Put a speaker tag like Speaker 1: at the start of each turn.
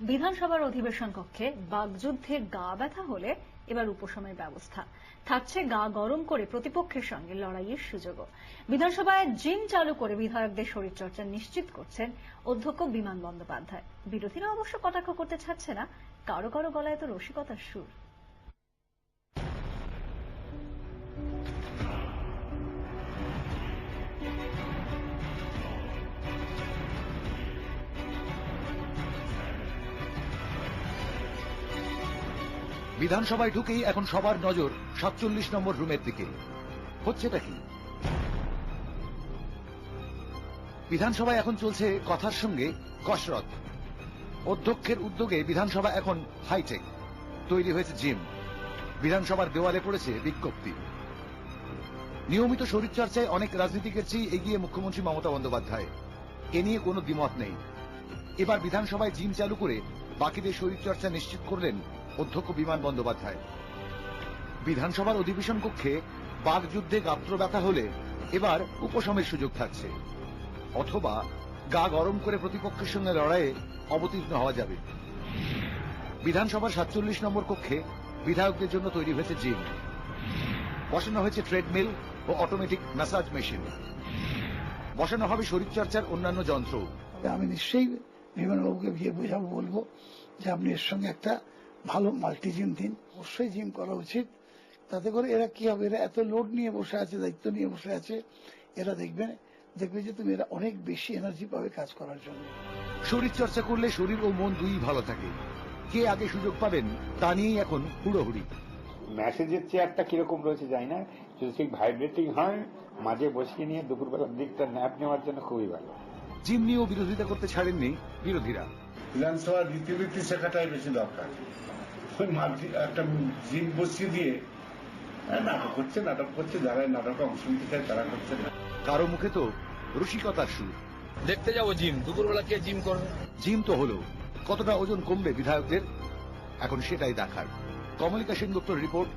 Speaker 1: বিধানসভার অধিবেশন কক্ষে বাগযুদ্ধে গা ব্যথা হলে এবার উপশমের ব্যবস্থা থাকছে। গা গরম করে প্রতিপক্ষের সঙ্গে লড়াইয়ের সুযোগও। বিধানসভায় জিম চালু করে বিধায়কদের শরীরচর্চা নিশ্চিত করছেন অধ্যক্ষ বিমান বন্দ্যোপাধ্যায়। বিরোধীরা অবশ্য কটাক্ষ করতে ছাড়ছে না, কারো কারো গলায় তো রসিকতার সুর।
Speaker 2: বিধানসভায় ঢুকেই এখন সবার নজর ৪৭ নম্বর রুমের দিকে। হচ্ছেটা কি? বিধানসভায় এখন চলছে কথার সঙ্গে কসরত। অধ্যক্ষের উদ্যোগে বিধানসভা এখন হাইটেক। তৈরি হয়েছে জিম। বিধানসভার দেওয়ালে পড়েছে বিজ্ঞপ্তি। নিয়মিত শরীরচর্চায় অনেক রাজনীতিকের চেয়ে এগিয়ে মুখ্যমন্ত্রী মমতা বন্দ্যোপাধ্যায়। এ নিয়ে কোনো দ্বিমত নেই। এবার বিধানসভায় জিম চালু করে বাকিদের শরীরচর্চা নিশ্চিত করলেন অধ্যক্ষ বিমান বন্দ্যোপাধ্যায়। বিধানসভার অধিবেশন কক্ষে বাগযুদ্ধে গাত্র ব্যথা হলে এবার উপশমের সুযোগ থাকছে, অথবা গা গরম করে প্রতিপক্ষের সঙ্গে লড়াইয়ে অবতীর্ণ হওয়া যাবে। বিধানসভার ৪৭ নম্বর কক্ষে বিধায়কদের জন্য তৈরি হয়েছে জিম। বসানো হয়েছে ট্রেডমিল ও অটোমেটিক ম্যাসাজ মেশিন। বসানো হবে শরীরচর্চার অন্যান্য যন্ত্র।
Speaker 3: আমি নিশ্চয়ই বিমানবাবুকে গিয়ে বোঝাবো, বলবো যে আপনি এর সঙ্গে একটা ভালো মাল্টি জিম দিন। অবশ্যই জিম করা উচিত। তাতে করে এরা কি হবে, এরা এত লোড নিয়ে বসে আছে, দায়িত্ব নিয়ে বসে আছে, এরা দেখবে যে তুমি এরা অনেক বেশি এনার্জি পাবে কাজ করার জন্য।
Speaker 2: শরীরচর্চা করলে শরীর ও মন দুই ভালো থাকে। কে আগে সুযোগ পাবেন তা নিয়েই এখন হুড়োহুড়ি।
Speaker 4: ম্যাসেজের চেয়ারটা কিরকম রয়েছে জানি না, যদি ঠিক ভাইব্রেটিং হয় মাঝে বসিয়ে নিয়ে দুপুরবেলার দিকটা ন্যাপ নেওয়ার জন্য খুবই ভালো।
Speaker 2: জিম নিয়েও বিরোধিতা করতে ছাড়েননি বিরোধীরা।
Speaker 5: বিধানসভার রীতিনীতি শেখাটাই বেশি দরকার। একটা জিম বসিয়ে দিয়ে নাটক করছে যারা নাটকে অংশ নিতে চায় তারা করছে না।
Speaker 2: কারো মুখে তো রসিকতার সুর।
Speaker 6: দেখতে যাবো জিম, দুপুরবেলা কে জিম করবে?
Speaker 2: জিম তো হলো, কতটা ওজন কমবে বিধায়কদের এখন সেটাই দেখার। কমলিকা সেনগুপ্তর রিপোর্ট,